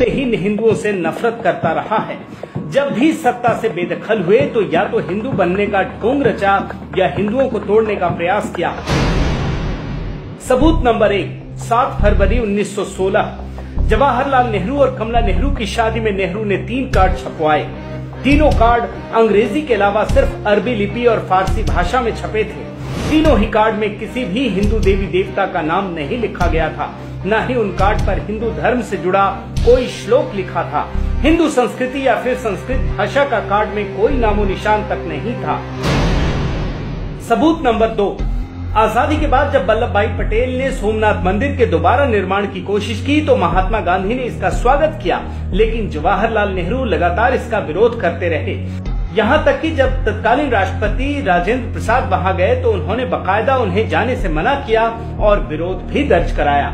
से ही हिंदुओं से नफरत करता रहा है। जब भी सत्ता से बेदखल हुए तो या तो हिंदू बनने का ढोंग रचा या हिंदुओं को तोड़ने का प्रयास किया। सबूत नंबर 1, 7 फरवरी 1916 जवाहरलाल नेहरू और कमला नेहरू की शादी में नेहरू ने 3 कार्ड छपवाए। तीनों कार्ड अंग्रेजी के अलावा सिर्फ अरबी लिपि और फारसी भाषा में छपे थे। तीनों ही कार्ड में किसी भी हिंदू देवी देवता का नाम नहीं लिखा गया था, न ही उन कार्ड पर हिंदू धर्म से जुड़ा कोई श्लोक लिखा था। हिंदू संस्कृति या फिर संस्कृत भाषा का कार्ड में कोई नामो निशान तक नहीं था। सबूत नंबर 2, आजादी के बाद जब वल्लभ भाई पटेल ने सोमनाथ मंदिर के दोबारा निर्माण की कोशिश की तो महात्मा गांधी ने इसका स्वागत किया, लेकिन जवाहरलाल नेहरू लगातार इसका विरोध करते रहे। यहाँ तक कि जब तत्कालीन राष्ट्रपति राजेंद्र प्रसाद वहाँ गए तो उन्होंने बकायदा उन्हें जाने से मना किया और विरोध भी दर्ज कराया।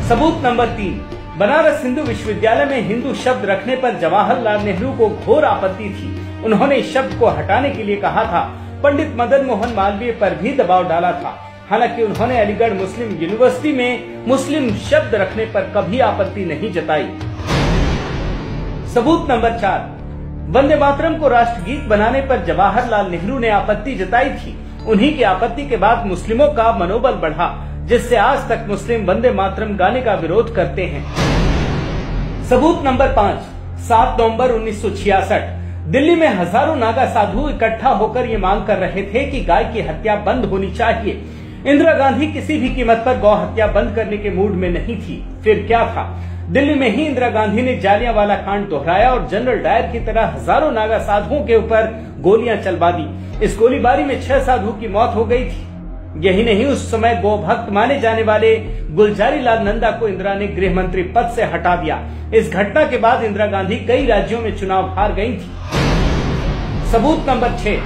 सबूत नंबर 3, बनारस हिंदू विश्वविद्यालय में हिंदू शब्द रखने पर जवाहरलाल नेहरू को घोर आपत्ति थी। उन्होंने इस शब्द को हटाने के लिए कहा था। पंडित मदन मोहन मालवीय पर भी दबाव डाला था। हालांकि उन्होंने अलीगढ़ मुस्लिम यूनिवर्सिटी में मुस्लिम शब्द रखने पर कभी आपत्ति नहीं जताई। सबूत नंबर 4, वंदे मातरम को राष्ट्रगीत बनाने पर जवाहरलाल नेहरू ने आपत्ति जताई थी। उन्हीं की आपत्ति के बाद मुस्लिमों का मनोबल बढ़ा, जिससे आज तक मुस्लिम वंदे मातरम गाने का विरोध करते हैं। सबूत नंबर 5, 7 नवंबर 1966 दिल्ली में हजारों नागा साधु इकट्ठा होकर ये मांग कर रहे थे कि गाय की हत्या बंद होनी चाहिए। इंदिरा गांधी किसी भी कीमत पर गौ हत्या बंद करने के मूड में नहीं थी। फिर क्या था, दिल्ली में ही इंदिरा गांधी ने जालियांवाला कांड दोहराया और जनरल डायर की तरह हजारों नागा साधुओं के ऊपर गोलियां चलवा दी। इस गोलीबारी में 6 साधु की मौत हो गई थी। यही नहीं, उस समय गौ भक्त माने जाने वाले गुलजारी लाल नंदा को इंदिरा ने गृह मंत्री पद से हटा दिया। इस घटना के बाद इंदिरा गांधी कई राज्यों में चुनाव हार गई थी। सबूत नंबर 6,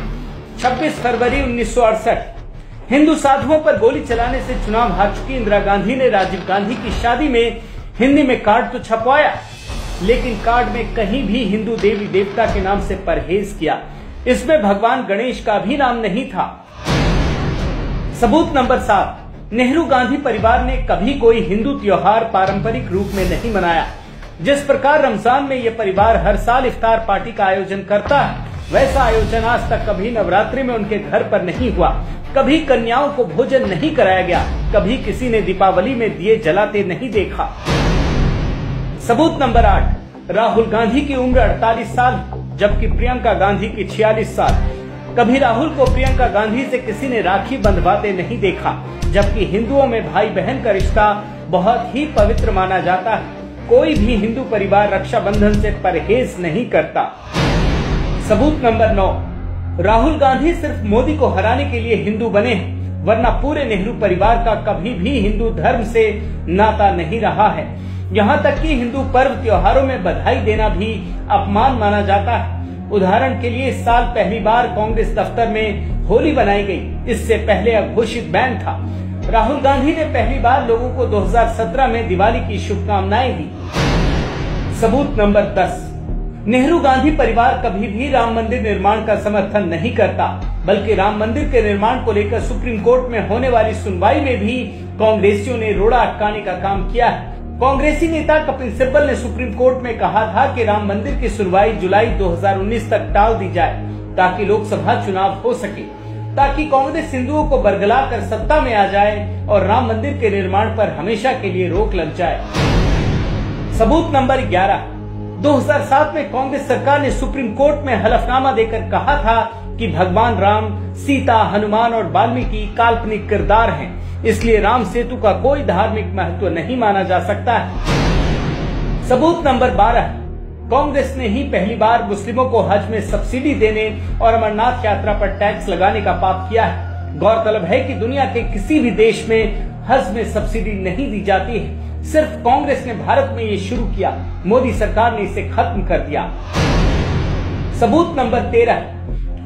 26 फरवरी 1968 हिंदू साधुओं पर गोली चलाने से चुनाव हार चुकी इंदिरा गांधी ने राजीव गांधी की शादी में हिंदी में कार्ड तो छपवाया, लेकिन कार्ड में कहीं भी हिंदू देवी देवता के नाम से परहेज किया। इसमें भगवान गणेश का भी नाम नहीं था। सबूत नंबर 7, नेहरू गांधी परिवार ने कभी कोई हिंदू त्योहार पारंपरिक रूप में नहीं मनाया। जिस प्रकार रमजान में ये परिवार हर साल इफ्तार पार्टी का आयोजन करता है, वैसा आयोजन आज तक कभी नवरात्रि में उनके घर पर नहीं हुआ। कभी कन्याओं को भोजन नहीं कराया गया, कभी किसी ने दीपावली में दिए जलाते नहीं देखा। सबूत नंबर 8, राहुल गांधी की उम्र 48 साल जबकि प्रियंका गांधी की 46 साल। कभी राहुल को प्रियंका गांधी से किसी ने राखी बंधवाते नहीं देखा, जबकि हिंदुओं में भाई बहन का रिश्ता बहुत ही पवित्र माना जाता है। कोई भी हिंदू परिवार रक्षाबंधन से परहेज नहीं करता। सबूत नंबर 9, राहुल गांधी सिर्फ मोदी को हराने के लिए हिंदू बने हैं, वरना पूरे नेहरू परिवार का कभी भी हिंदू धर्म से नाता नहीं रहा है। यहाँ तक कि हिंदू पर्व त्योहारों में बधाई देना भी अपमान माना जाता है। उदाहरण के लिए इस साल पहली बार कांग्रेस दफ्तर में होली बनाई गई। इससे पहले अघोषित बैन था। राहुल गांधी ने पहली बार लोगों को 2017 में दिवाली की शुभकामनाएं दी। सबूत नंबर 10, नेहरू गांधी परिवार कभी भी राम मंदिर निर्माण का समर्थन नहीं करता, बल्कि राम मंदिर के निर्माण को लेकर सुप्रीम कोर्ट में होने वाली सुनवाई में भी कांग्रेसियों ने रोड़ा अटकाने का काम किया है। कांग्रेसी नेता कपिल सिब्बल ने सुप्रीम कोर्ट में कहा था कि राम मंदिर की सुनवाई जुलाई 2019 तक टाल दी जाए ताकि लोकसभा चुनाव हो सके, ताकि कांग्रेस हिंदुओं को बरगला कर सत्ता में आ जाए और राम मंदिर के निर्माण पर हमेशा के लिए रोक लग जाए। सबूत नंबर 11, 2007 में कांग्रेस सरकार ने सुप्रीम कोर्ट में हलफनामा देकर कहा था कि भगवान राम, सीता, हनुमान और वाल्मीकि काल्पनिक किरदार हैं, इसलिए राम सेतु का कोई धार्मिक महत्व नहीं माना जा सकता है। सबूत नंबर 12, कांग्रेस ने ही पहली बार मुस्लिमों को हज में सब्सिडी देने और अमरनाथ यात्रा पर टैक्स लगाने का पाप किया है। गौरतलब है कि दुनिया के किसी भी देश में हज में सब्सिडी नहीं दी जाती है। सिर्फ कांग्रेस ने भारत में ये शुरू किया। मोदी सरकार ने इसे खत्म कर दिया। सबूत नंबर 13,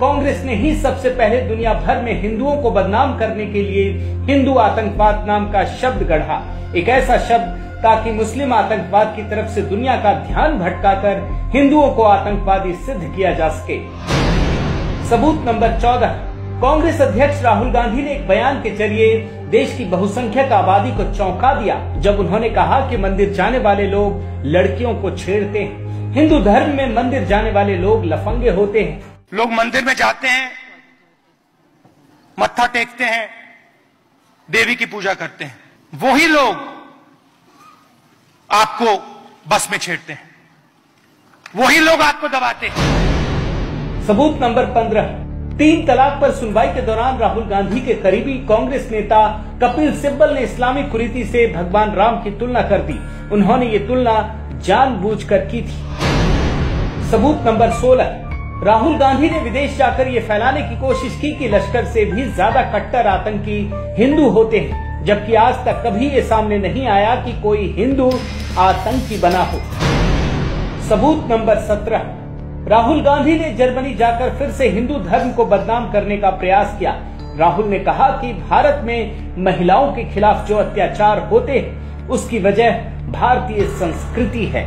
कांग्रेस ने ही सबसे पहले दुनिया भर में हिंदुओं को बदनाम करने के लिए हिंदू आतंकवाद नाम का शब्द गढ़ा। एक ऐसा शब्द ताकि मुस्लिम आतंकवाद की तरफ से दुनिया का ध्यान भटकाकर हिंदुओं को आतंकवादी सिद्ध किया जा सके। सबूत नंबर 14, कांग्रेस अध्यक्ष राहुल गांधी ने एक बयान के जरिए देश की बहुसंख्यक आबादी को चौंका दिया जब उन्होंने कहा कि मंदिर जाने वाले लोग लड़कियों को छेड़ते हैं। हिंदू धर्म में मंदिर जाने वाले लोग लफंगे होते हैं। लोग मंदिर में जाते हैं, मत्था टेकते हैं, देवी की पूजा करते हैं, वही लोग आपको बस में छेड़ते हैं, वही लोग आपको दबाते हैं। सबूत नंबर 15, 3 तलाक पर सुनवाई के दौरान राहुल गांधी के करीबी कांग्रेस नेता कपिल सिब्बल ने इस्लामिक कुरीति से भगवान राम की तुलना कर दी। उन्होंने ये तुलना जानबूझकर की थी। सबूत नंबर 16, राहुल गांधी ने विदेश जाकर ये फैलाने की कोशिश की कि लश्कर से भी ज्यादा कट्टर आतंकी हिंदू होते हैं, जबकि आज तक कभी ये सामने नहीं आया कि कोई हिंदू आतंकी बना हो। सबूत नंबर 17, राहुल गांधी ने जर्मनी जाकर फिर से हिंदू धर्म को बदनाम करने का प्रयास किया। राहुल ने कहा कि भारत में महिलाओं के खिलाफ जो अत्याचार होते हैं उसकी वजह भारतीय संस्कृति है।